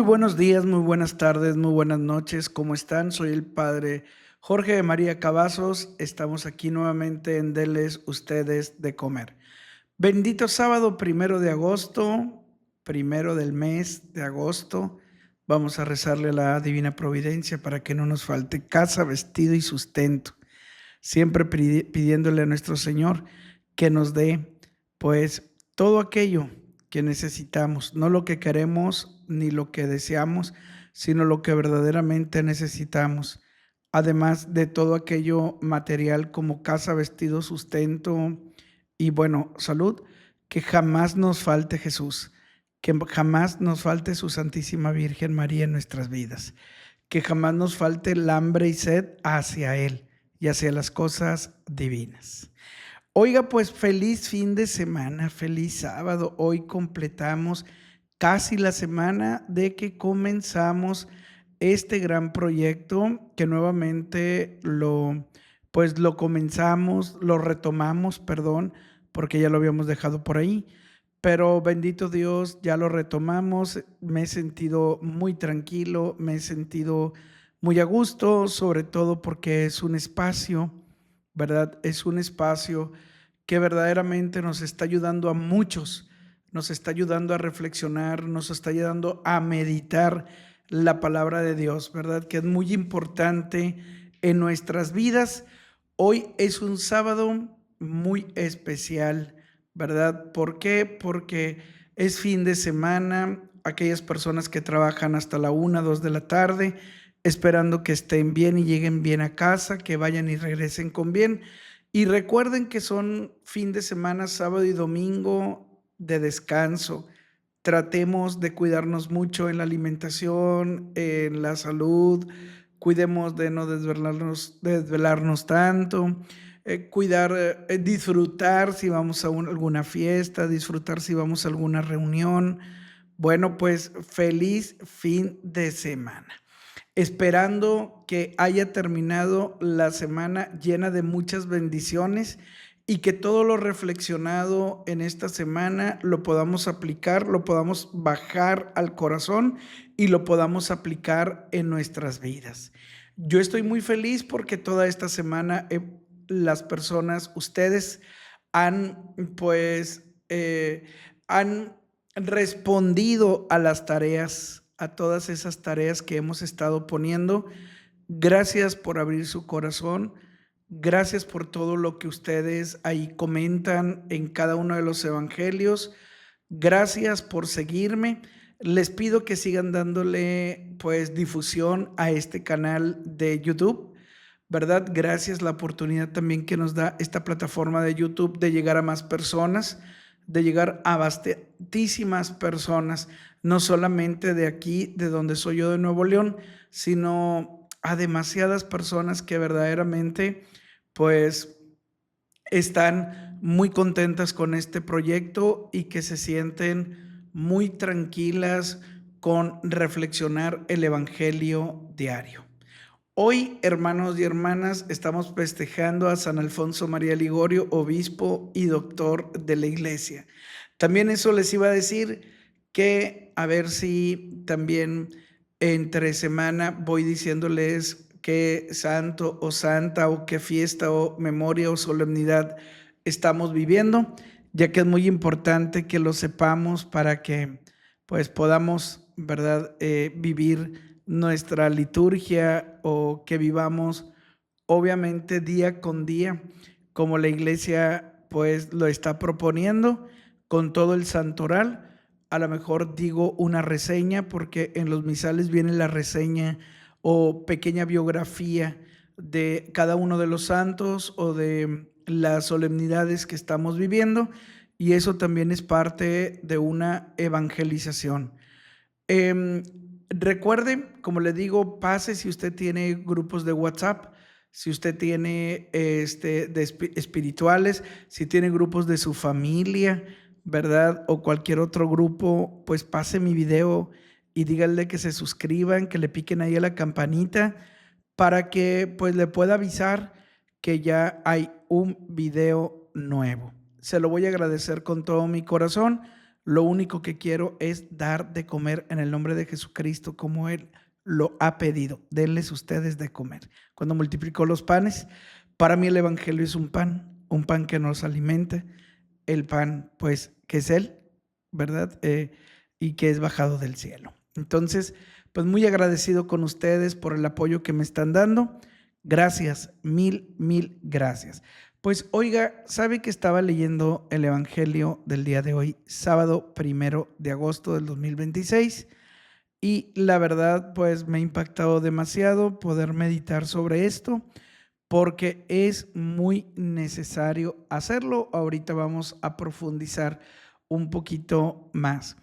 Muy buenos días, muy buenas tardes, muy buenas noches. ¿Cómo están? Soy el padre Jorge de María Cavazos. Estamos aquí nuevamente en Deles Ustedes de Comer. Bendito sábado, 1 de agosto, primero del mes de agosto. Vamos a rezarle a la Divina Providencia para que no nos falte casa, vestido y sustento. Siempre pidiéndole a nuestro Señor que nos dé, pues, todo aquello que necesitamos, no lo que queremos ni lo que deseamos, sino lo que verdaderamente necesitamos. Además de todo aquello material como casa, vestido, sustento y bueno, salud, que jamás nos falte Jesús, que jamás nos falte su Santísima Virgen María en nuestras vidas, que jamás nos falte el hambre y sed hacia Él y hacia las cosas divinas. Oiga, pues feliz fin de semana, feliz sábado. Hoy completamos casi la semana de que comenzamos este gran proyecto que nuevamente lo comenzamos, lo retomamos, perdón, porque ya lo habíamos dejado por ahí. Pero bendito Dios, ya lo retomamos. Me he sentido muy tranquilo, me he sentido muy a gusto, sobre todo porque es un espacio, ¿verdad? Es un espacio que verdaderamente nos está ayudando a muchos, nos está ayudando a reflexionar, nos está ayudando a meditar la palabra de Dios, ¿verdad? Que es muy importante en nuestras vidas. Hoy es un sábado muy especial, ¿verdad? ¿Por qué? Porque es fin de semana, aquellas personas que trabajan hasta la 1, 2 de la tarde, esperando que estén bien y lleguen bien a casa, que vayan y regresen con bien. Y recuerden que son fin de semana, sábado y domingo de descanso. Tratemos de cuidarnos mucho en la alimentación, en la salud, cuidemos de no desvelarnos tanto, cuidar, disfrutar si vamos a alguna fiesta, disfrutar si vamos a alguna reunión. Bueno, pues feliz fin de semana. Esperando que haya terminado la semana llena de muchas bendiciones y que todo lo reflexionado en esta semana lo podamos aplicar, lo podamos bajar al corazón y lo podamos aplicar en nuestras vidas. Yo estoy muy feliz porque toda esta semana las personas, ustedes han han respondido a las tareas, a todas esas tareas que hemos estado poniendo. Gracias por abrir su corazón. Gracias por todo lo que ustedes ahí comentan en cada uno de los evangelios. Gracias por seguirme. Les pido que sigan dándole pues difusión a este canal de YouTube, ¿verdad? Gracias la oportunidad también que nos da esta plataforma de YouTube de llegar a más personas, de llegar a bastantísimas personas, no solamente de aquí, de donde soy yo de Nuevo León, sino a demasiadas personas que verdaderamente pues están muy contentas con este proyecto y que se sienten muy tranquilas con reflexionar el Evangelio diario. Hoy, hermanos y hermanas, estamos festejando a San Alfonso María Ligorio, obispo y doctor de la Iglesia. También eso les iba a decir que a ver si también entre semana voy diciéndoles qué santo o santa o qué fiesta o memoria o solemnidad estamos viviendo, ya que es muy importante que lo sepamos para que pues podamos, ¿verdad?, vivir nuestra liturgia o que vivamos obviamente día con día como la iglesia pues lo está proponiendo con todo el santoral. A lo mejor digo una reseña porque en los misales viene la reseña o pequeña biografía de cada uno de los santos o de las solemnidades que estamos viviendo, y eso también es parte de una evangelización. Eh, Recuerde, como le digo, pase si usted tiene grupos de WhatsApp, si usted tiene espirituales, si tiene grupos de su familia, ¿verdad? O cualquier otro grupo, pues pase mi video y díganle que se suscriban, que le piquen ahí a la campanita para que pues le pueda avisar que ya hay un video nuevo. Se lo voy a agradecer con todo mi corazón. Lo único que quiero es dar de comer en el nombre de Jesucristo como Él lo ha pedido. Denles ustedes de comer. Cuando multiplicó los panes, para mí el evangelio es un pan que nos alimenta, el pan pues que es Él, ¿verdad? Y que es bajado del cielo. Entonces, pues muy agradecido con ustedes por el apoyo que me están dando. Gracias, mil gracias. Pues oiga, ¿sabe que estaba leyendo el Evangelio del día de hoy, sábado 1 de agosto del 2026? Y la verdad, pues me ha impactado demasiado poder meditar sobre esto porque es muy necesario hacerlo. Ahorita vamos a profundizar un poquito más.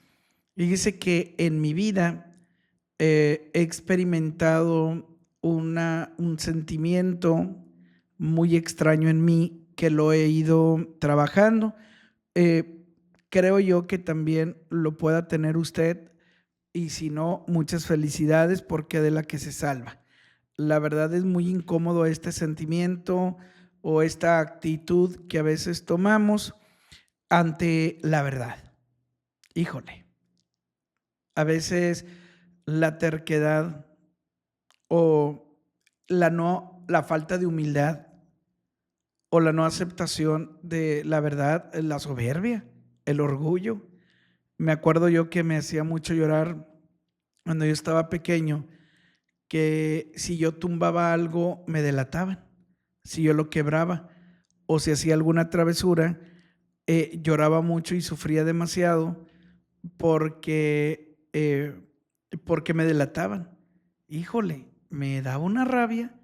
Fíjese que en mi vida he experimentado un sentimiento muy extraño en mí que lo he ido trabajando. Eh, Creo yo que también lo pueda tener usted y si no, muchas felicidades porque de la que se salva. La verdad es muy incómodo este sentimiento o esta actitud que a veces tomamos ante la verdad. Híjole, a veces la terquedad o la falta de humildad o la no aceptación de la verdad, la soberbia, el orgullo. Me acuerdo yo que me hacía mucho llorar cuando yo estaba pequeño, que si yo tumbaba algo me delataban, si yo lo quebraba o si hacía alguna travesura, lloraba mucho y sufría demasiado porque, porque me delataban. Híjole, me daba una rabia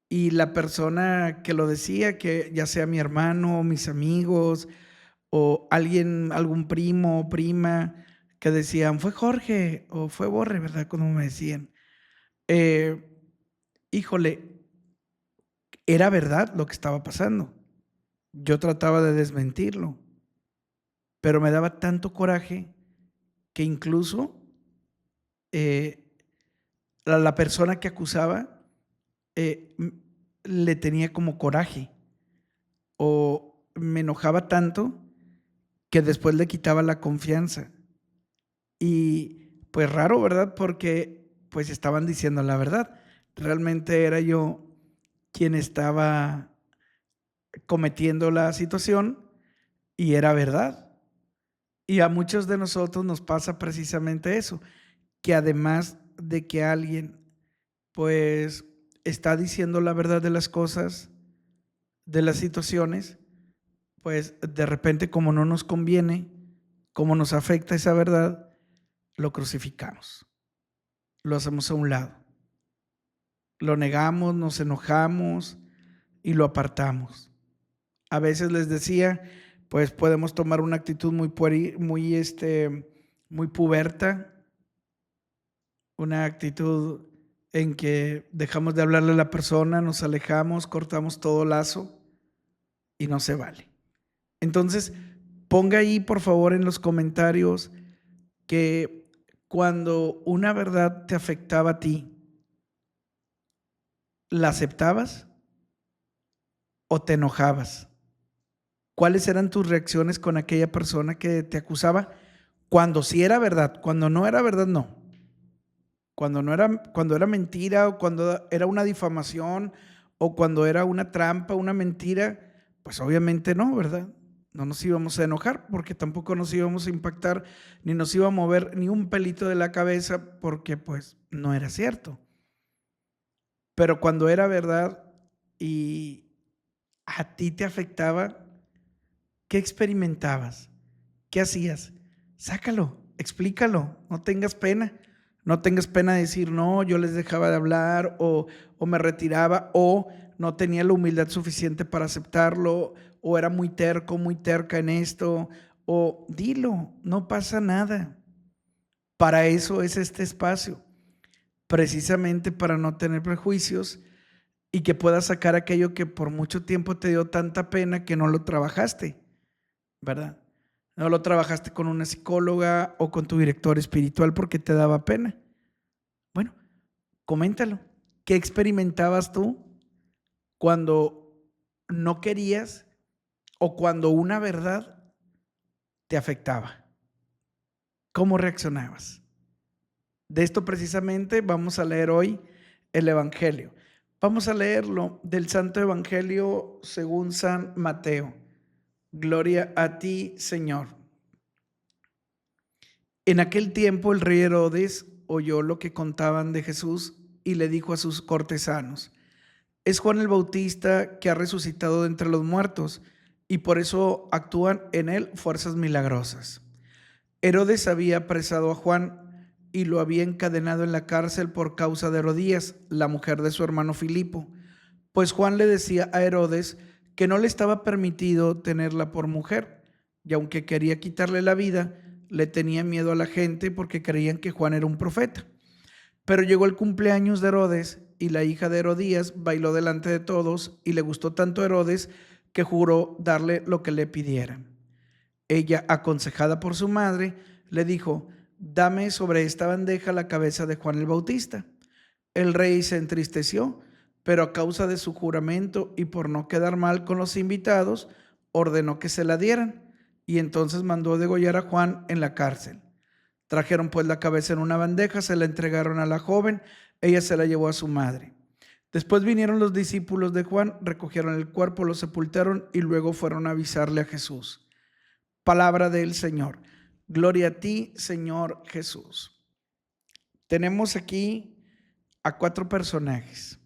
y la persona que lo decía, que ya sea mi hermano, mis amigos o alguien, algún primo o prima que decían, fue Jorge o fue Borre, ¿verdad? Como me decían. Eh, Híjole, era verdad lo que estaba pasando. Yo trataba de desmentirlo, pero me daba tanto coraje que incluso eh, la persona que acusaba eh, le tenía como coraje o me enojaba tanto que después le quitaba la confianza. Y pues raro, ¿verdad? Porque pues estaban diciendo la verdad. Realmente era yo quien estaba cometiendo la situación y era verdad. Y a muchos de nosotros nos pasa precisamente eso, que además de que alguien pues está diciendo la verdad de las cosas, de las situaciones, pues de repente como no nos conviene, como nos afecta esa verdad, lo crucificamos, lo hacemos a un lado, lo negamos, nos enojamos y lo apartamos. A veces les decía, pues podemos tomar una actitud muy puberta, una actitud en que dejamos de hablarle a la persona, nos alejamos, cortamos todo lazo y no se vale. Entonces, ponga ahí por favor en los comentarios que cuando una verdad te afectaba a ti, ¿la aceptabas o te enojabas? ¿Cuáles eran tus reacciones con aquella persona que te acusaba? Cuando sí era verdad, cuando no era verdad, no. Cuando era mentira o cuando era una difamación o cuando era una trampa, una mentira, pues obviamente no, ¿verdad? No nos íbamos a enojar porque tampoco nos íbamos a impactar ni nos iba a mover ni un pelito de la cabeza porque pues no era cierto. Pero cuando era verdad y a ti te afectaba, ¿qué experimentabas? ¿Qué hacías? Sácalo, explícalo, no tengas pena. No tengas pena de decir, no, yo les dejaba de hablar o me retiraba o no tenía la humildad suficiente para aceptarlo o era muy terco, muy terca en esto o dilo, no pasa nada. Para eso es este espacio, precisamente para no tener prejuicios y que puedas sacar aquello que por mucho tiempo te dio tanta pena que no lo trabajaste, ¿verdad? No lo trabajaste con una psicóloga o con tu director espiritual porque te daba pena. Bueno, coméntalo. ¿Qué experimentabas tú cuando no querías o cuando una verdad te afectaba? ¿Cómo reaccionabas? De esto precisamente vamos a leer hoy el Evangelio. Vamos a leerlo del Santo Evangelio según San Mateo. Gloria a ti, Señor. En aquel tiempo el rey Herodes oyó lo que contaban de Jesús y le dijo a sus cortesanos: es Juan el Bautista que ha resucitado de entre los muertos, y por eso actúan en él fuerzas milagrosas. Herodes había apresado a Juan y lo había encadenado en la cárcel por causa de Herodías, la mujer de su hermano Filipo, pues Juan le decía a Herodes que no le estaba permitido tenerla por mujer, y aunque quería quitarle la vida, le tenía miedo a la gente porque creían que Juan era un profeta. Pero llegó el cumpleaños de Herodes y la hija de Herodías bailó delante de todos, y le gustó tanto a Herodes que juró darle lo que le pidiera. Ella, aconsejada por su madre, le dijo: dame sobre esta bandeja la cabeza de Juan el Bautista. El rey se entristeció, pero a causa de su juramento y por no quedar mal con los invitados, ordenó que se la dieran, y entonces mandó degollar a Juan en la cárcel. Trajeron pues la cabeza en una bandeja, se la entregaron a la joven, ella se la llevó a su madre. Después vinieron los discípulos de Juan, recogieron el cuerpo, lo sepultaron y luego fueron a avisarle a Jesús. Palabra del Señor. Gloria a ti, Señor Jesús. Tenemos aquí a 4 personajes.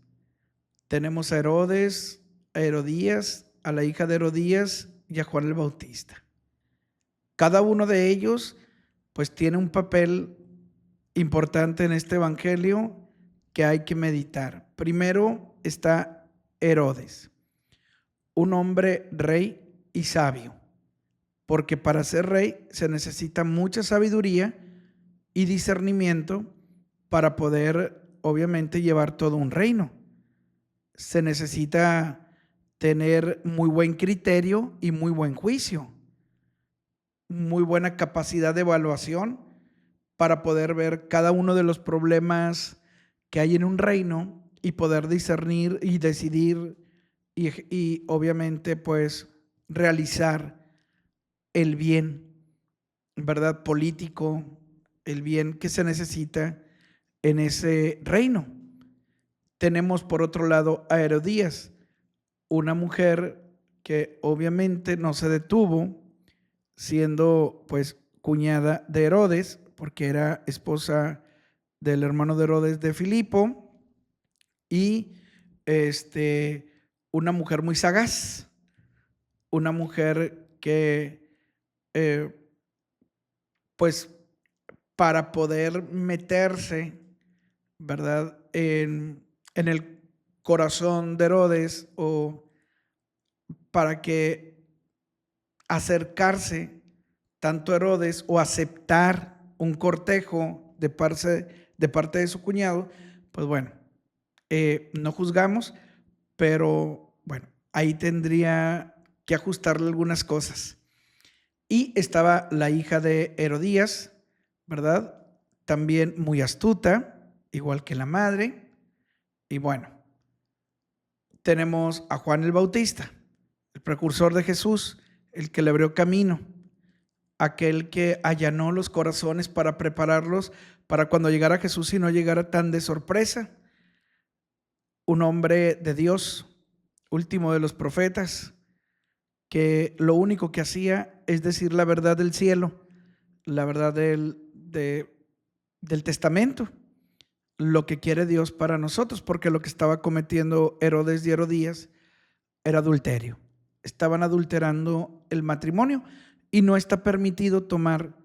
Tenemos a Herodes, a Herodías, a la hija de Herodías y a Juan el Bautista. Cada uno de ellos pues tiene un papel importante en este evangelio que hay que meditar. Primero está Herodes, un hombre rey y sabio, porque para ser rey se necesita mucha sabiduría y discernimiento para poder, obviamente, llevar todo un reino. Se necesita tener muy buen criterio y muy buen juicio, muy buena capacidad de evaluación para poder ver cada uno de los problemas que hay en un reino y poder discernir y decidir y obviamente pues realizar el bien, ¿verdad? Político, el bien que se necesita en ese reino. Tenemos por otro lado a Herodías, una mujer que obviamente no se detuvo, siendo pues cuñada de Herodes, porque era esposa del hermano de Herodes, de Filipo, y una mujer muy sagaz, una mujer que pues para poder meterse, ¿verdad?, en el corazón de Herodes, o para que acercarse tanto a Herodes o aceptar un cortejo de parte de su cuñado, pues bueno, no juzgamos, pero bueno, ahí tendría que ajustarle algunas cosas. Y estaba la hija de Herodías, ¿verdad? También muy astuta, igual que la madre. Y bueno, tenemos a Juan el Bautista, el precursor de Jesús, el que le abrió camino, aquel que allanó los corazones para prepararlos para cuando llegara Jesús y no llegara tan de sorpresa. Un hombre de Dios, último de los profetas, que lo único que hacía es decir la verdad del cielo, la verdad del testamento, lo que quiere Dios para nosotros, porque lo que estaba cometiendo Herodes y Herodías era adulterio. Estaban adulterando el matrimonio y no está permitido tomar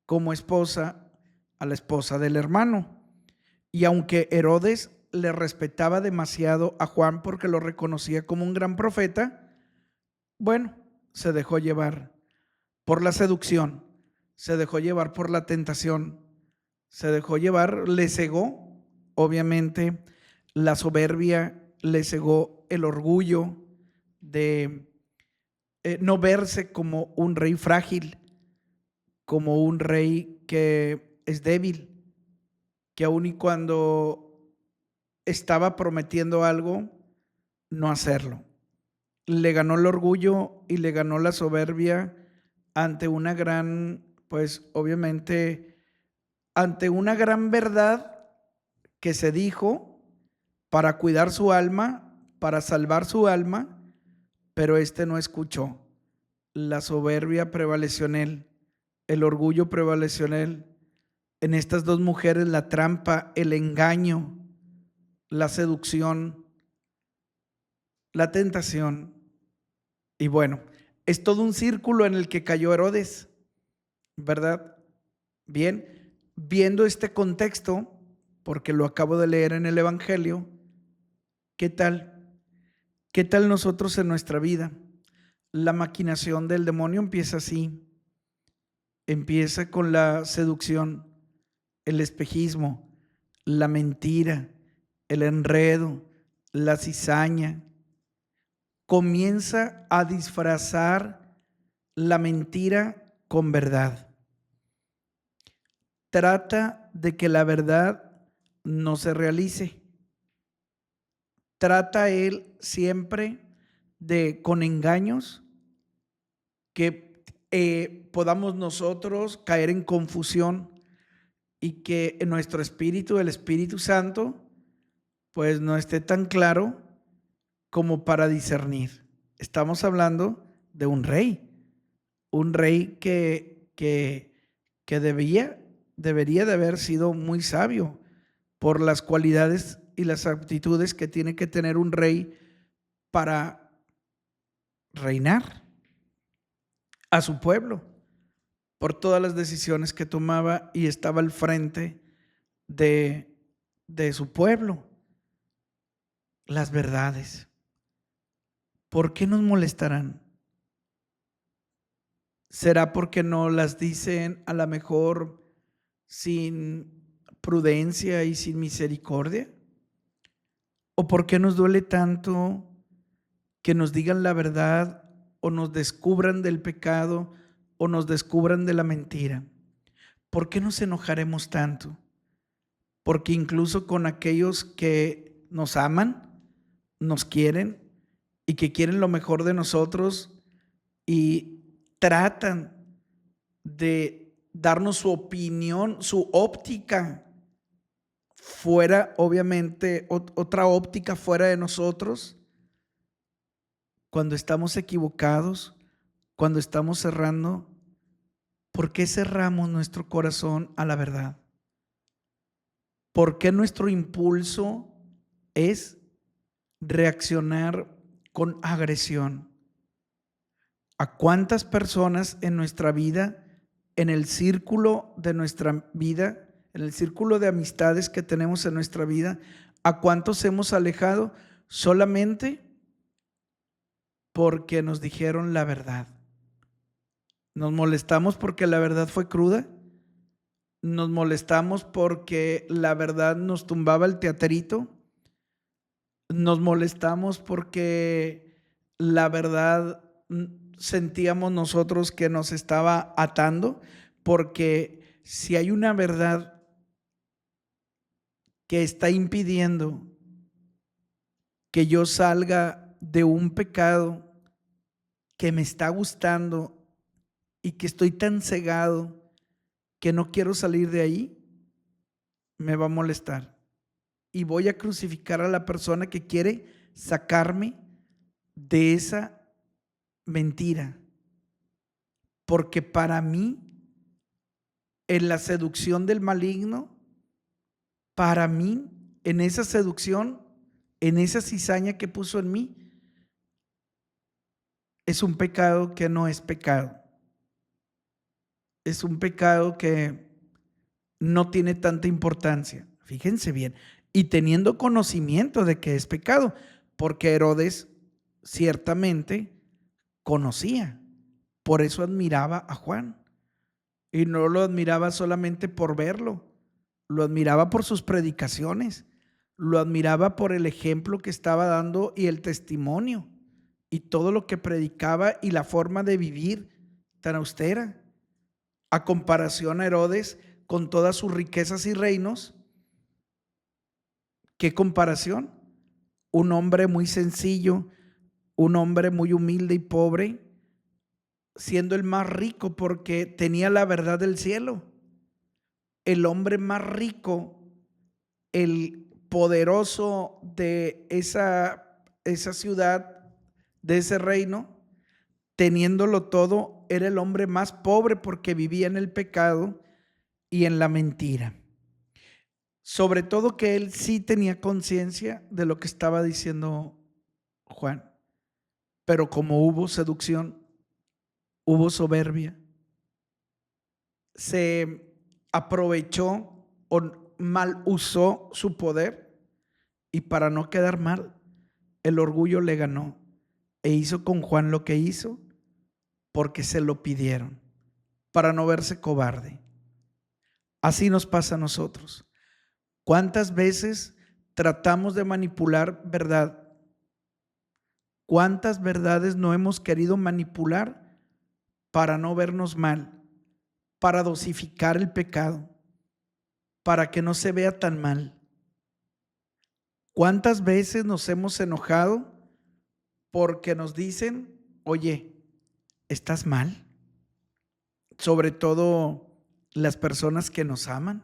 como esposa a la esposa del hermano. Y aunque Herodes le respetaba demasiado a Juan porque lo reconocía como un gran profeta, bueno, se dejó llevar por la seducción, se dejó llevar por la tentación, se dejó llevar, le cegó, obviamente, la soberbia, le cegó el orgullo de no verse como un rey frágil, como un rey que es débil, que aun y cuando estaba prometiendo algo, no hacerlo. Le ganó el orgullo y le ganó la soberbia ante una gran pues obviamente ante una gran verdad que se dijo para cuidar su alma, para salvar su alma, pero este no escuchó. La soberbia prevaleció en él, el orgullo prevaleció en él. En estas dos mujeres la trampa, el engaño, la seducción, la tentación. Y bueno, es todo un círculo en el que cayó Herodes, ¿verdad? Bien, viendo este contexto, porque lo acabo de leer en el Evangelio, ¿qué tal? ¿Qué tal nosotros en nuestra vida? La maquinación del demonio empieza así, empieza con la seducción, el espejismo, la mentira, el enredo, la cizaña. Comienza a disfrazar la mentira con verdad. Trata de que la verdad no se realice. Trata él siempre de, con engaños, que podamos nosotros caer en confusión y que en nuestro espíritu, el Espíritu Santo, pues no esté tan claro como para discernir. Estamos hablando de un rey que debería de haber sido muy sabio por las cualidades y las aptitudes que tiene que tener un rey para reinar a su pueblo, por todas las decisiones que tomaba y estaba al frente de su pueblo. Las verdades, ¿por qué nos molestarán? ¿Será porque no las dicen a lo mejor sin prudencia y sin misericordia? ¿O por qué nos duele tanto que nos digan la verdad o nos descubran del pecado o nos descubran de la mentira? ¿Por qué nos enojaremos tanto? Porque incluso con aquellos que nos aman, nos quieren y que quieren lo mejor de nosotros y tratan de darnos su opinión, su óptica fuera, obviamente, otra óptica fuera de nosotros, cuando estamos equivocados, cuando estamos cerrando, ¿por qué cerramos nuestro corazón a la verdad? ¿Por qué nuestro impulso es reaccionar con agresión? ¿A cuántas personas en nuestra vida, en el círculo de nuestra vida, en el círculo de amistades que tenemos en nuestra vida, a cuántos hemos alejado solamente porque nos dijeron la verdad? Nos molestamos porque la verdad fue cruda. Nos molestamos porque la verdad nos tumbaba el teatrito. Nos molestamos porque la verdad sentíamos nosotros que nos estaba atando, porque si hay una verdad que está impidiendo que yo salga de un pecado que me está gustando y que estoy tan cegado que no quiero salir de ahí, me va a molestar. Y voy a crucificar a la persona que quiere sacarme de esa mentira. Porque para mí, en la seducción del maligno, para mí, en esa seducción, en esa cizaña que puso en mí, es un pecado que no es pecado. Es un pecado que no tiene tanta importancia. Fíjense bien. Y teniendo conocimiento de que es pecado, porque Herodes ciertamente conocía. Por eso admiraba a Juan. Y no lo admiraba solamente por verlo, lo admiraba por sus predicaciones, lo admiraba por el ejemplo que estaba dando y el testimonio y todo lo que predicaba y la forma de vivir tan austera. A comparación a Herodes con todas sus riquezas y reinos, ¿qué comparación? Un hombre muy sencillo, un hombre muy humilde y pobre, siendo el más rico porque tenía la verdad del cielo. El hombre más rico, el poderoso de esa ciudad, de ese reino, teniéndolo todo, era el hombre más pobre porque vivía en el pecado y en la mentira. Sobre todo que él sí tenía conciencia de lo que estaba diciendo Juan, pero como hubo seducción, hubo soberbia, se aprovechó o mal usó su poder, y para no quedar mal, el orgullo le ganó e hizo con Juan lo que hizo porque se lo pidieron, para no verse cobarde. Así nos pasa a nosotros. ¿Cuántas veces tratamos de manipular verdad? ¿Cuántas verdades no hemos querido manipular para no vernos mal, para dosificar el pecado, para que no se vea tan mal? ¿Cuántas veces nos hemos enojado porque nos dicen, oye, estás mal? Sobre todo las personas que nos aman,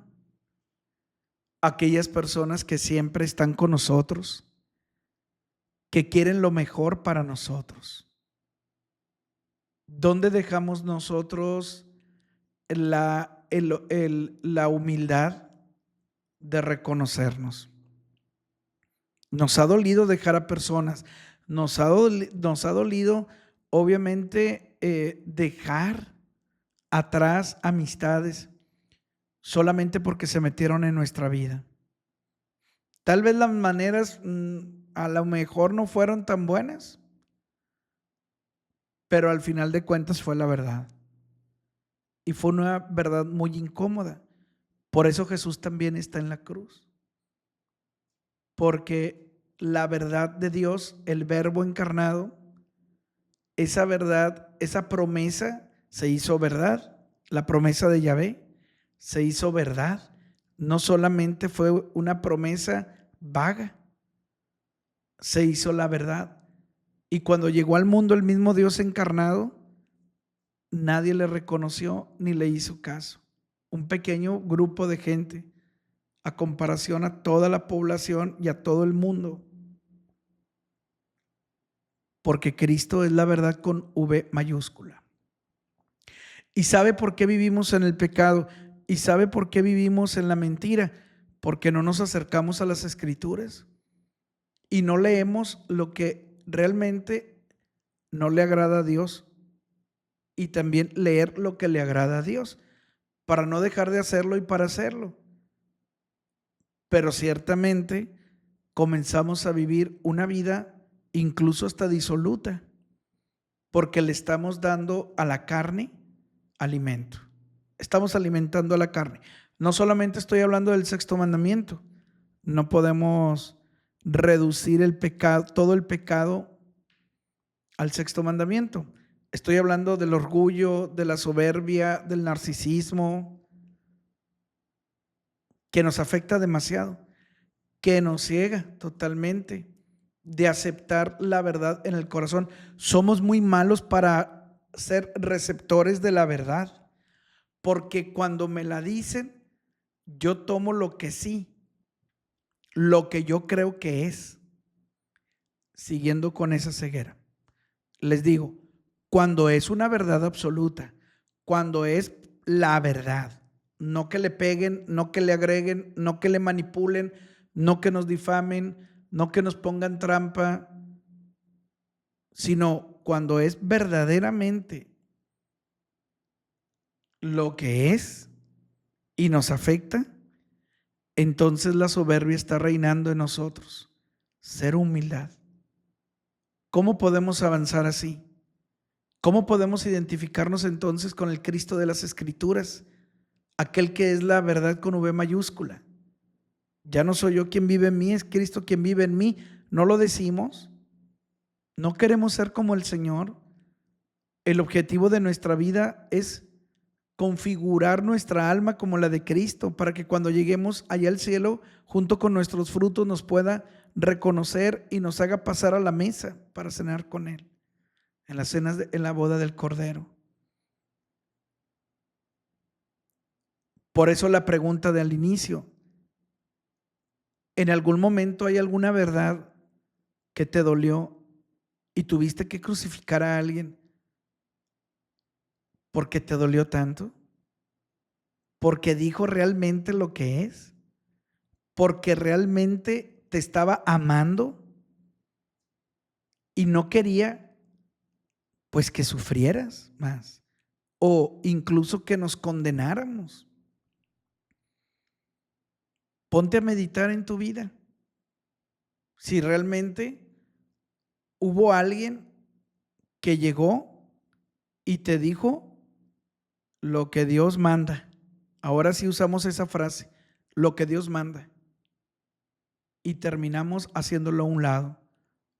aquellas personas que siempre están con nosotros, que quieren lo mejor para nosotros. ¿Dónde dejamos nosotros la humildad de reconocernos? Nos ha dolido dejar a personas, nos ha dolido obviamente dejar atrás amistades solamente porque se metieron en nuestra vida. Tal vez las maneras a lo mejor no fueron tan buenas, pero al final de cuentas fue la verdad. Y fue una verdad muy incómoda. Por eso Jesús también está en la cruz. Porque la verdad de Dios, el Verbo encarnado, esa verdad, esa promesa se hizo verdad. La promesa de Yahvé se hizo verdad. No solamente fue una promesa vaga, se hizo la verdad. Y cuando llegó al mundo el mismo Dios encarnado, nadie le reconoció ni le hizo caso. Un pequeño grupo de gente a comparación a toda la población y a todo el mundo. Porque Cristo es la verdad con V mayúscula. ¿Y sabe por qué vivimos en el pecado? ¿Y sabe por qué vivimos en la mentira? Porque no nos acercamos a las Escrituras y no leemos lo que realmente no le agrada a Dios, y también leer lo que le agrada a Dios, para no dejar de hacerlo y para hacerlo. Pero ciertamente comenzamos a vivir una vida incluso hasta disoluta, porque le estamos dando a la carne alimento. Estamos alimentando a la carne. No solamente estoy hablando del sexto mandamiento. No podemos reducir el pecado, todo el pecado, al sexto mandamiento. Estoy hablando del orgullo, de la soberbia, del narcisismo, que nos afecta demasiado, que nos ciega totalmente de aceptar la verdad en el corazón. Somos muy malos para ser receptores de la verdad, porque cuando me la dicen, yo tomo lo que sí, lo que yo creo que es, siguiendo con esa ceguera. Les digo, cuando es una verdad absoluta, cuando es la verdad, no que le peguen, no que le agreguen, no que le manipulen, no que nos difamen, no que nos pongan trampa, sino cuando es verdaderamente lo que es y nos afecta, entonces la soberbia está reinando en nosotros. Cero humildad. ¿Cómo podemos avanzar así? ¿Cómo podemos identificarnos entonces con el Cristo de las Escrituras? Aquel que es la verdad con V mayúscula. Ya no soy yo quien vive en mí, es Cristo quien vive en mí. ¿No lo decimos? ¿No queremos ser como el Señor? El objetivo de nuestra vida es configurar nuestra alma como la de Cristo, para que cuando lleguemos allá al cielo, junto con nuestros frutos, nos pueda reconocer y nos haga pasar a la mesa para cenar con Él, en las cenas en la boda del Cordero. Por eso la pregunta del inicio. ¿En algún momento hay alguna verdad que te dolió y tuviste que crucificar a alguien porque te dolió tanto? ¿Porque dijo realmente lo que es? ¿Porque realmente te estaba amando y no quería pues que sufrieras más o incluso que nos condenáramos? Ponte a meditar en tu vida. Si realmente hubo alguien que llegó y te dijo lo que Dios manda. Ahora sí usamos esa frase, lo que Dios manda. Y terminamos haciéndolo a un lado.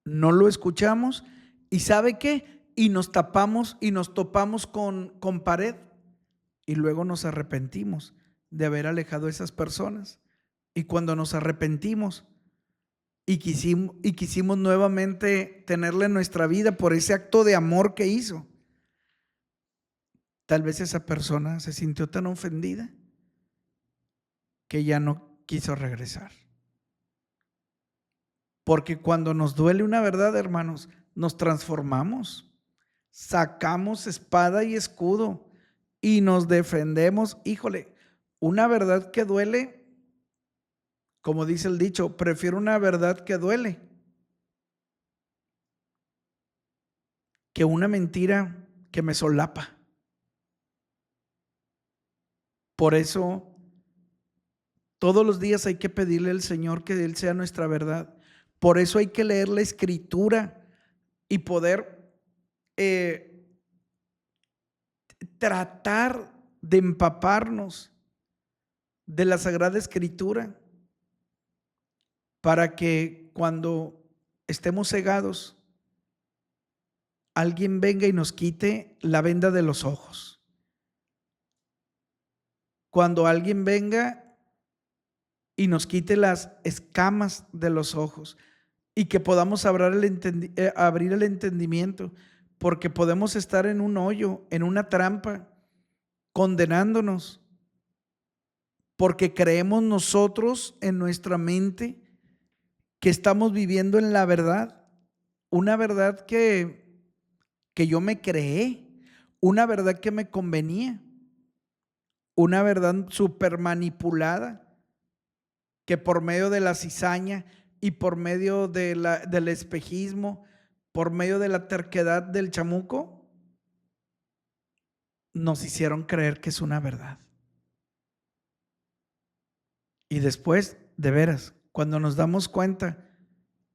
No lo escuchamos y ¿sabe qué? Y nos tapamos y nos topamos con pared y luego nos arrepentimos de haber alejado a esas personas. Y cuando nos arrepentimos y quisimos nuevamente tenerla en nuestra vida por ese acto de amor que hizo, tal vez esa persona se sintió tan ofendida que ya no quiso regresar. Porque cuando nos duele una verdad, hermanos, nos transformamos, sacamos espada y escudo y nos defendemos. Híjole, una verdad que duele, como dice el dicho, prefiero una verdad que duele que una mentira que me solapa. Por eso, todos los días hay que pedirle al Señor que Él sea nuestra verdad. Por eso hay que leer la Escritura y poder tratar de empaparnos de la Sagrada Escritura para que cuando estemos cegados, alguien venga y nos quite la venda de los ojos. Cuando alguien venga y nos quite las escamas de los ojos y que podamos abrir el entendimiento, porque podemos estar en un hoyo, en una trampa, condenándonos, porque creemos nosotros en nuestra mente que estamos viviendo en la verdad, una verdad que yo me creé, una verdad que me convenía, una verdad súper manipulada, que por medio de la cizaña y por medio del espejismo, por medio de la terquedad del chamuco, nos hicieron creer que es una verdad. Y después, de veras, cuando nos damos cuenta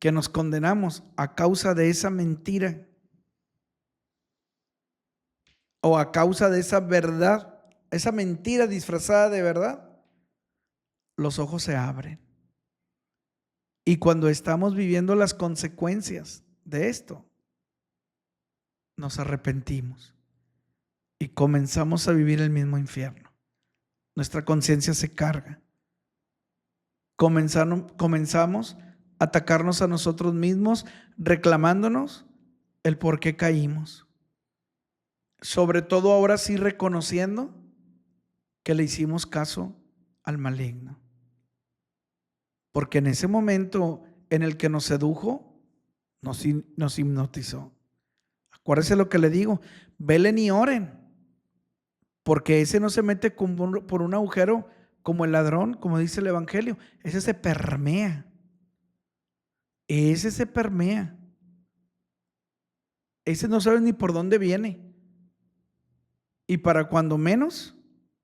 que nos condenamos a causa de esa mentira o a causa de esa verdad, esa mentira disfrazada de verdad, los ojos se abren. Y cuando estamos viviendo las consecuencias de esto, nos arrepentimos y comenzamos a vivir el mismo infierno. Nuestra conciencia se carga. Comenzamos a atacarnos a nosotros mismos, reclamándonos el por qué caímos. Sobre todo ahora sí reconociendo que le hicimos caso al maligno. Porque en ese momento en el que nos sedujo, nos hipnotizó. Acuérdense lo que le digo, velen y oren, porque ese no se mete por un agujero como el ladrón, como dice el Evangelio. Ese se permea. Ese se permea. Ese no sabe ni por dónde viene. Y para cuando menos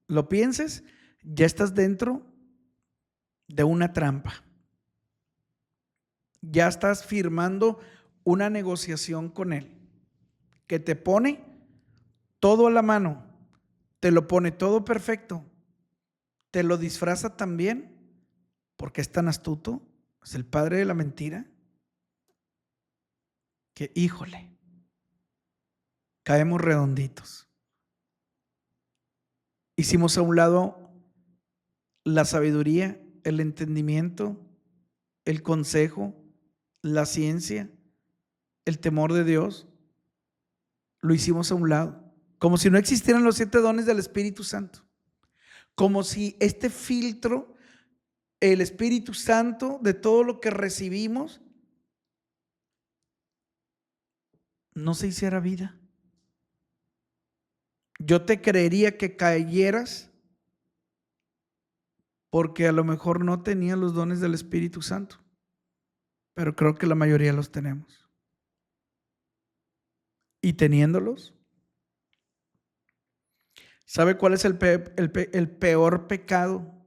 lo pienses, ya estás dentro de una trampa. Ya estás firmando una negociación con él, que te pone todo a la mano, te lo pone todo perfecto, te lo disfraza también, porque es tan astuto, es el padre de la mentira, que híjole, caemos redonditos. Hicimos a un lado la sabiduría, el entendimiento, el consejo, la ciencia, el temor de Dios. Lo hicimos a un lado, como si no existieran los 7 dones del Espíritu Santo, como si este filtro, el Espíritu Santo, de todo lo que recibimos, no se hiciera vida. Yo te creería que cayeras porque a lo mejor no tenías los dones del Espíritu Santo, pero creo que la mayoría los tenemos. Y teniéndolos, ¿sabe cuál es el peor pecado?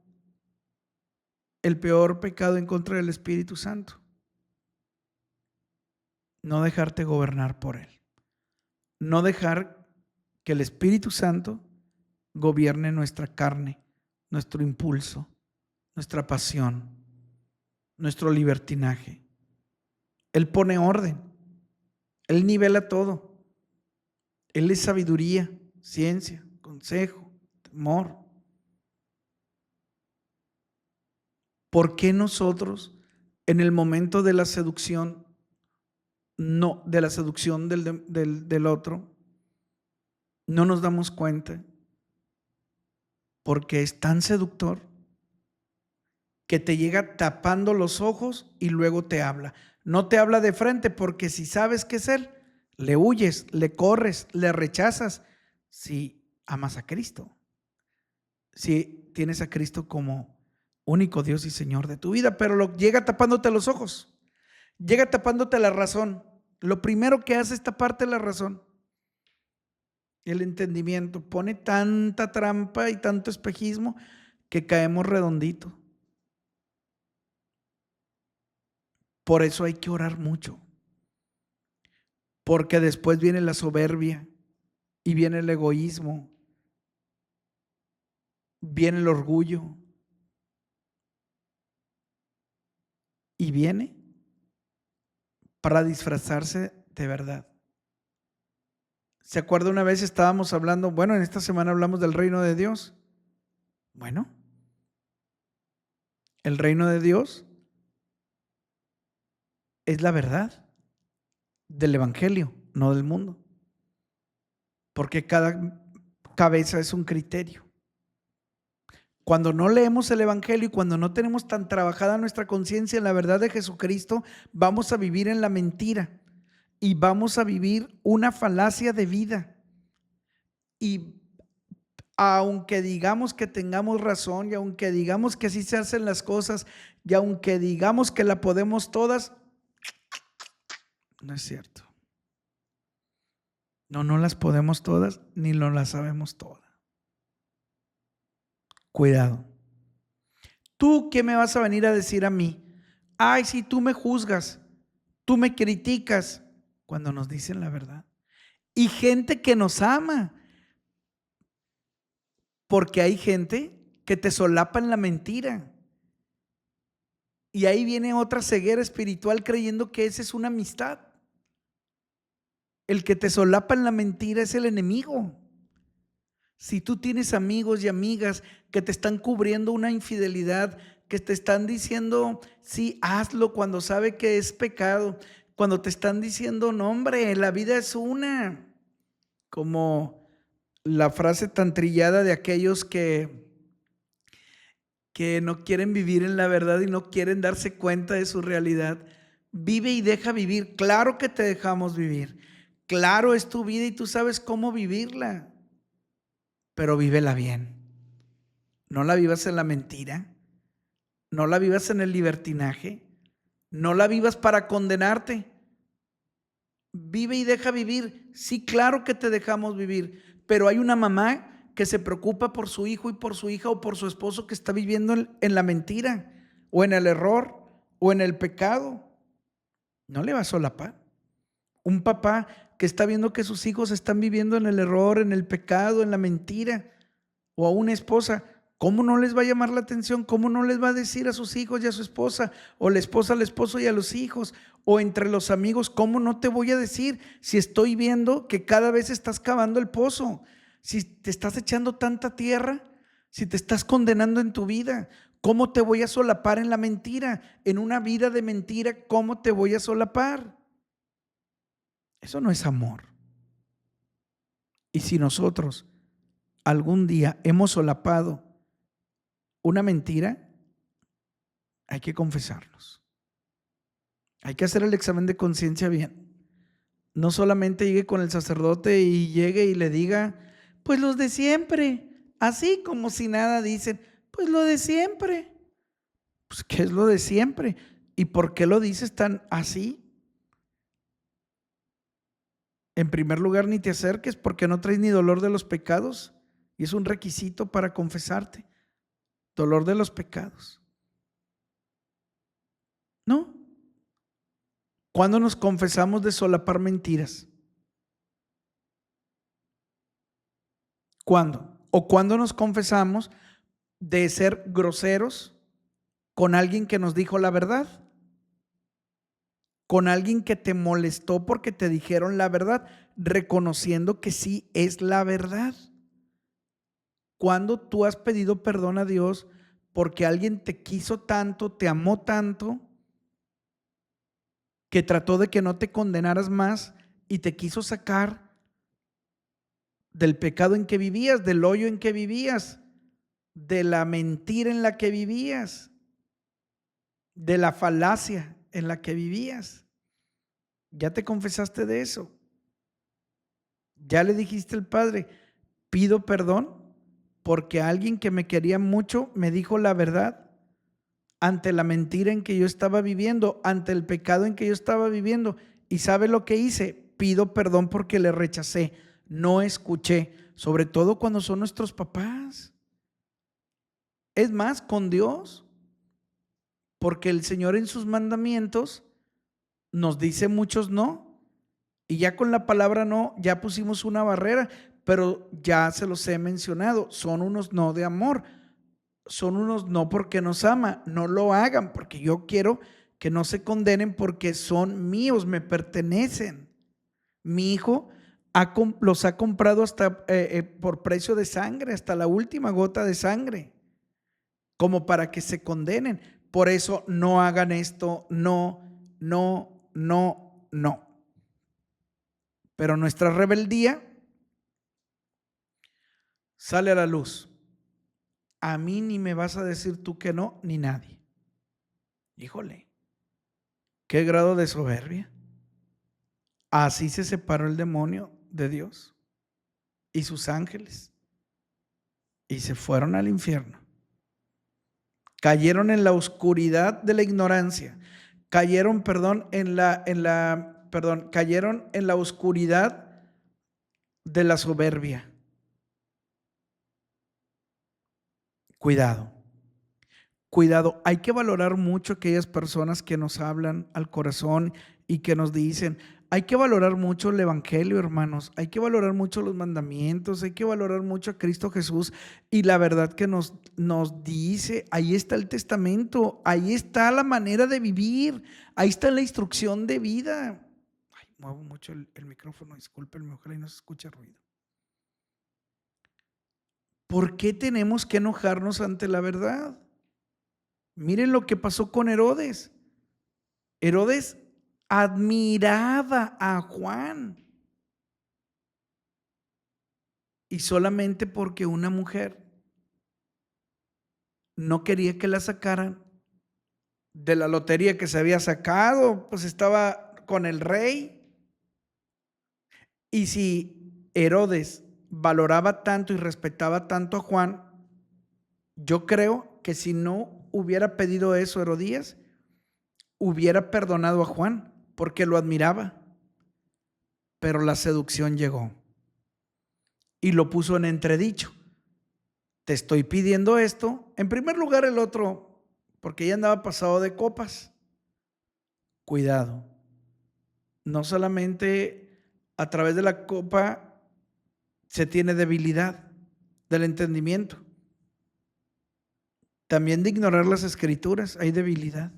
El peor pecado en contra del Espíritu Santo. No dejarte gobernar por Él. No dejar que el Espíritu Santo gobierne nuestra carne, nuestro impulso, nuestra pasión, nuestro libertinaje. Él pone orden. Él nivela todo. Él es sabiduría, ciencia, consejo, temor. ¿Por qué nosotros en el momento de la seducción, no, de la seducción del otro, no nos damos cuenta? Porque es tan seductor que te llega tapando los ojos y luego te habla. No te habla de frente porque si sabes que es Él, le huyes, le corres, le rechazas si amas a Cristo. Si tienes a Cristo como único Dios y Señor de tu vida, pero llega tapándote los ojos, llega tapándote la razón. Lo primero que hace es taparte la razón, el entendimiento. Pone tanta trampa y tanto espejismo que caemos redondito. Por eso hay que orar mucho, porque después viene la soberbia y viene el egoísmo, viene el orgullo y viene para disfrazarse de verdad. ¿Se acuerda una vez estábamos hablando, bueno, en esta semana hablamos del reino de Dios? Bueno, el reino de Dios es la verdad del evangelio, no del mundo. Porque cada cabeza es un criterio. Cuando no leemos el evangelio y cuando no tenemos tan trabajada nuestra conciencia en la verdad de Jesucristo, vamos a vivir en la mentira y vamos a vivir una falacia de vida. Y aunque digamos que tengamos razón y aunque digamos que así se hacen las cosas y aunque digamos que la podemos todas, no es cierto. No las podemos todas ni no las sabemos todas. Cuidado. ¿Tú qué me vas a venir a decir a mí? Ay, si tú me juzgas, tú me criticas, cuando nos dicen la verdad. Y gente que nos ama. Porque hay gente que te solapa en la mentira. Y ahí viene otra ceguera espiritual creyendo que esa es una amistad. El que te solapa en la mentira es el enemigo. Si tú tienes amigos y amigas que te están cubriendo una infidelidad, que te están diciendo, sí, hazlo cuando sabe que es pecado, cuando te están diciendo, no, hombre, la vida es una, como la frase tan trillada de aquellos que no quieren vivir en la verdad y no quieren darse cuenta de su realidad. Vive y deja vivir. Claro que te dejamos vivir. Claro, es tu vida y tú sabes cómo vivirla. Pero vívela bien. No la vivas en la mentira. No la vivas en el libertinaje. No la vivas para condenarte. Vive y deja vivir. Sí, claro que te dejamos vivir. Pero hay una mamá que se preocupa por su hijo y por su hija o por su esposo que está viviendo en la mentira o en el error o en el pecado. No le va a solapar. Un papá que está viendo que sus hijos están viviendo en el error, en el pecado, en la mentira, o a una esposa, ¿cómo no les va a llamar la atención? ¿Cómo no les va a decir a sus hijos y a su esposa, o la esposa al esposo y a los hijos, o entre los amigos, cómo no te voy a decir si estoy viendo que cada vez estás cavando el pozo, si te estás echando tanta tierra, si te estás condenando en tu vida? ¿Cómo te voy a solapar en la mentira? En una vida de mentira, ¿cómo te voy a solapar? Eso no es amor. Y si nosotros algún día hemos solapado una mentira, hay que confesarnos. Hay que hacer el examen de conciencia bien. No solamente llegue con el sacerdote y llegue y le diga, pues los de siempre, así como si nada dicen, pues lo de siempre. Pues ¿qué es lo de siempre? ¿Y por qué lo dices tan así? En primer lugar, ni te acerques porque no traes ni dolor de los pecados y es un requisito para confesarte. Dolor de los pecados. ¿No? ¿Cuándo nos confesamos de solapar mentiras? ¿Cuándo? ¿O cuándo nos confesamos de ser groseros con alguien que nos dijo la verdad? Con alguien que te molestó porque te dijeron la verdad, reconociendo que sí es la verdad. ¿Cuándo tú has pedido perdón a Dios porque alguien te quiso tanto, te amó tanto, que trató de que no te condenaras más y te quiso sacar del pecado en que vivías, del hoyo en que vivías, de la mentira en la que vivías, de la falacia en la que vivías? ¿Ya te confesaste de eso? ¿Ya le dijiste al Padre, pido perdón porque alguien que me quería mucho me dijo la verdad ante la mentira en que yo estaba viviendo, ante el pecado en que yo estaba viviendo? ¿Y sabe lo que hice? Pido perdón porque le rechacé, no escuché, sobre todo cuando son nuestros papás. Es más, con Dios, porque el Señor en sus mandamientos nos dice muchos no, y ya con la palabra no, ya pusimos una barrera, pero ya se los he mencionado, son unos no de amor, son unos no porque nos ama, no lo hagan porque yo quiero que no se condenen porque son míos, me pertenecen. Mi hijo los ha comprado hasta por precio de sangre, hasta la última gota de sangre, como para que se condenen. Por eso no hagan esto, no, no, no, no. Pero nuestra rebeldía sale a la luz. A mí ni me vas a decir tú que no, ni nadie. Híjole, qué grado de soberbia. Así se separó el demonio de Dios y sus ángeles y se fueron al infierno. Cayeron en la oscuridad de la ignorancia. Cayeron, cayeron en la oscuridad de la soberbia. Cuidado. Cuidado, hay que valorar mucho aquellas personas que nos hablan al corazón y que nos dicen, hay que valorar mucho el evangelio, hermanos, hay que valorar mucho los mandamientos, hay que valorar mucho a Cristo Jesús y la verdad que nos dice, ahí está el testamento, ahí está la manera de vivir, ahí está la instrucción de vida. Ay, muevo mucho el micrófono, discúlpenme, ojalá y no se escuche ruido. ¿Por qué tenemos que enojarnos ante la verdad? Miren lo que pasó con Herodes. Herodes admiraba a Juan. Y solamente porque una mujer no quería que la sacaran de la lotería que se había sacado, pues estaba con el rey. Y si Herodes valoraba tanto y respetaba tanto a Juan, yo creo que si no hubiera pedido eso Herodías, hubiera perdonado a Juan porque lo admiraba. Pero la seducción llegó y lo puso en entredicho. Te estoy pidiendo esto. En primer lugar, el otro, porque ya andaba pasado de copas. Cuidado. No solamente a través de la copa se tiene debilidad del entendimiento. También de ignorar las escrituras hay debilidad.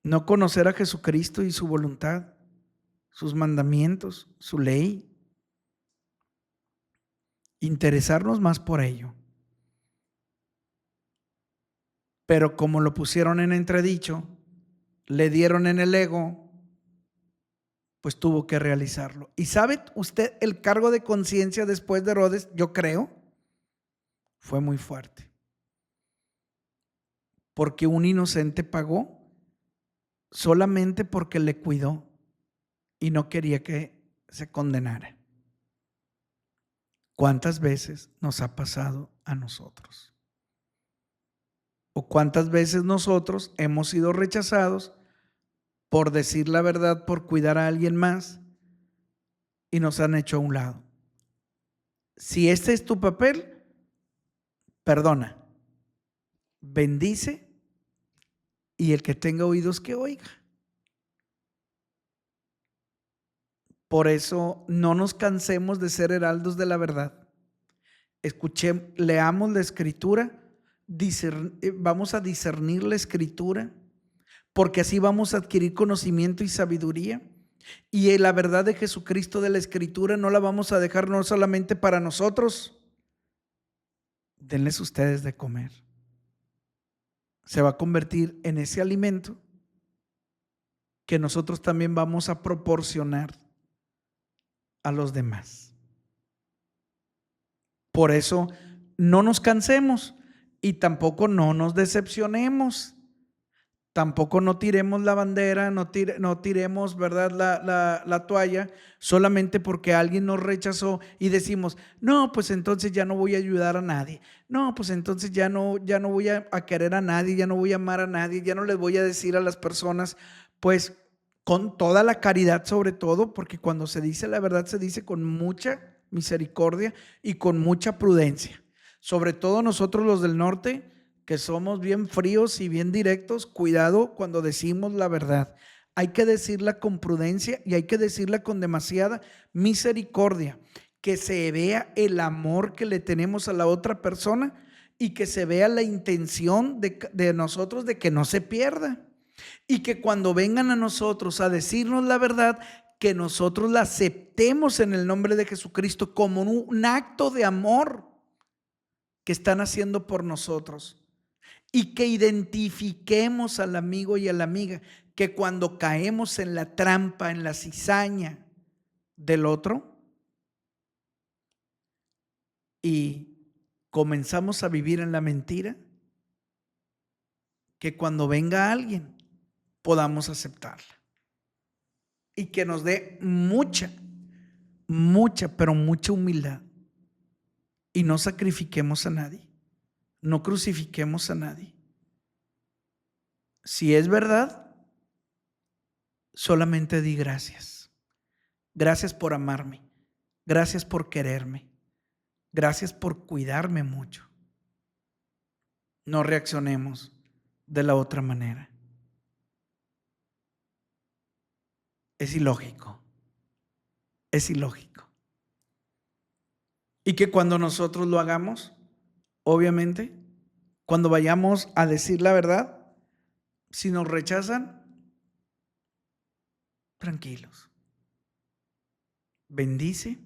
No conocer a Jesucristo y su voluntad, sus mandamientos, su ley. Interesarnos más por ello. Pero como lo pusieron en entredicho, le dieron en el ego, pues tuvo que realizarlo. ¿Y sabe usted el cargo de conciencia después de Herodes? Yo creo. fue muy fuerte. Porque un inocente pagó solamente porque le cuidó y no quería que se condenara. ¿Cuántas veces nos ha pasado a nosotros? ¿O cuántas veces nosotros hemos sido rechazados por decir la verdad, por cuidar a alguien más y nos han hecho a un lado? Si este es tu papel, perdona, bendice y el que tenga oídos que oiga. Por eso no nos cansemos de ser heraldos de la verdad. Leamos la escritura, vamos a discernir la escritura, porque así vamos a adquirir conocimiento y sabiduría. Y la verdad de Jesucristo de la escritura no la vamos a dejar no solamente para nosotros. Denles ustedes de comer. Se va a convertir en ese alimento que nosotros también vamos a proporcionar a los demás. Por eso no nos cansemos y tampoco no nos decepcionemos. Tampoco no tiremos la bandera, no tiremos, ¿verdad?, la toalla solamente porque alguien nos rechazó y decimos, no, pues entonces ya no voy a ayudar a nadie. No, pues entonces ya no voy a querer a nadie, ya no voy a amar a nadie, ya no les voy a decir a las personas, pues con toda la caridad sobre todo, porque cuando se dice la verdad se dice con mucha misericordia y con mucha prudencia. Sobre todo nosotros los del norte, que somos bien fríos y bien directos, cuidado cuando decimos la verdad. Hay que decirla con prudencia y hay que decirla con demasiada misericordia, que se vea el amor que le tenemos a la otra persona y que se vea la intención de nosotros de que no se pierda. Y que cuando vengan a nosotros a decirnos la verdad, que nosotros la aceptemos en el nombre de Jesucristo como un acto de amor que están haciendo por nosotros. Y que identifiquemos al amigo y a la amiga, que cuando caemos en la trampa, en la cizaña del otro y comenzamos a vivir en la mentira, que cuando venga alguien podamos aceptarla y que nos dé mucha, pero mucha humildad y no sacrifiquemos a nadie. No crucifiquemos a nadie. Si es verdad, solamente di gracias. Gracias por amarme. Gracias por quererme. Gracias por cuidarme mucho. No reaccionemos de la otra manera. Es ilógico. Es ilógico. Y que cuando nosotros lo hagamos, obviamente, cuando vayamos a decir la verdad, si nos rechazan, tranquilos. Bendice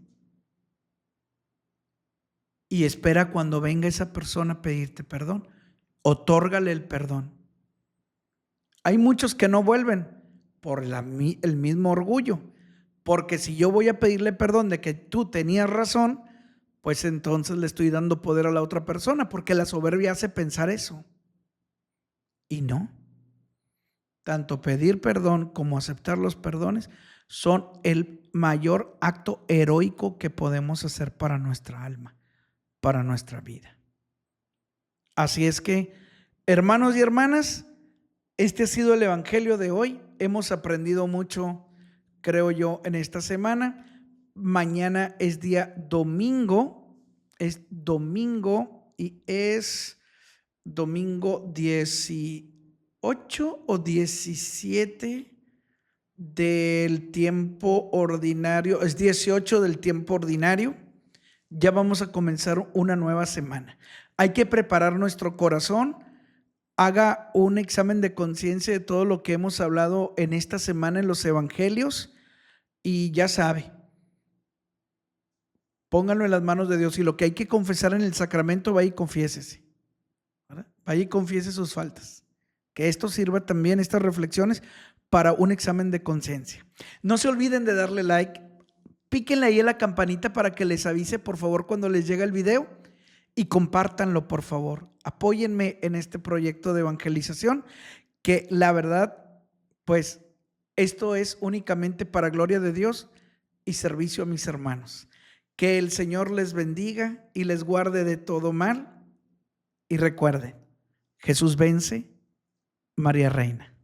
y espera cuando venga esa persona a pedirte perdón. Otórgale el perdón. Hay muchos que no vuelven por el mismo orgullo, porque si yo voy a pedirle perdón de que tú tenías razón, pues entonces le estoy dando poder a la otra persona, porque la soberbia hace pensar eso. Y no. Tanto pedir perdón como aceptar los perdones son el mayor acto heroico que podemos hacer para nuestra alma, para nuestra vida. Así es que, hermanos y hermanas, este ha sido el evangelio de hoy. Hemos aprendido mucho, creo yo, en esta semana. Mañana es día domingo, y es domingo 18 o 17 del tiempo ordinario, es 18 del tiempo ordinario. Ya vamos a comenzar una nueva semana. Hay que preparar nuestro corazón. Haga un examen de conciencia de todo lo que hemos hablado en esta semana en los evangelios y ya sabe, pónganlo en las manos de Dios y lo que hay que confesar en el sacramento, vaya y confiésese, ¿verdad? Vaya y confiese sus faltas. Que esto sirva también, estas reflexiones, para un examen de conciencia. No se olviden de darle like, píquenle ahí a la campanita para que les avise por favor cuando les llegue el video y compártanlo, por favor. Apóyenme en este proyecto de evangelización, que la verdad, pues esto es únicamente para gloria de Dios y servicio a mis hermanos. Que el Señor les bendiga y les guarde de todo mal. Y recuerden, Jesús vence, María reina.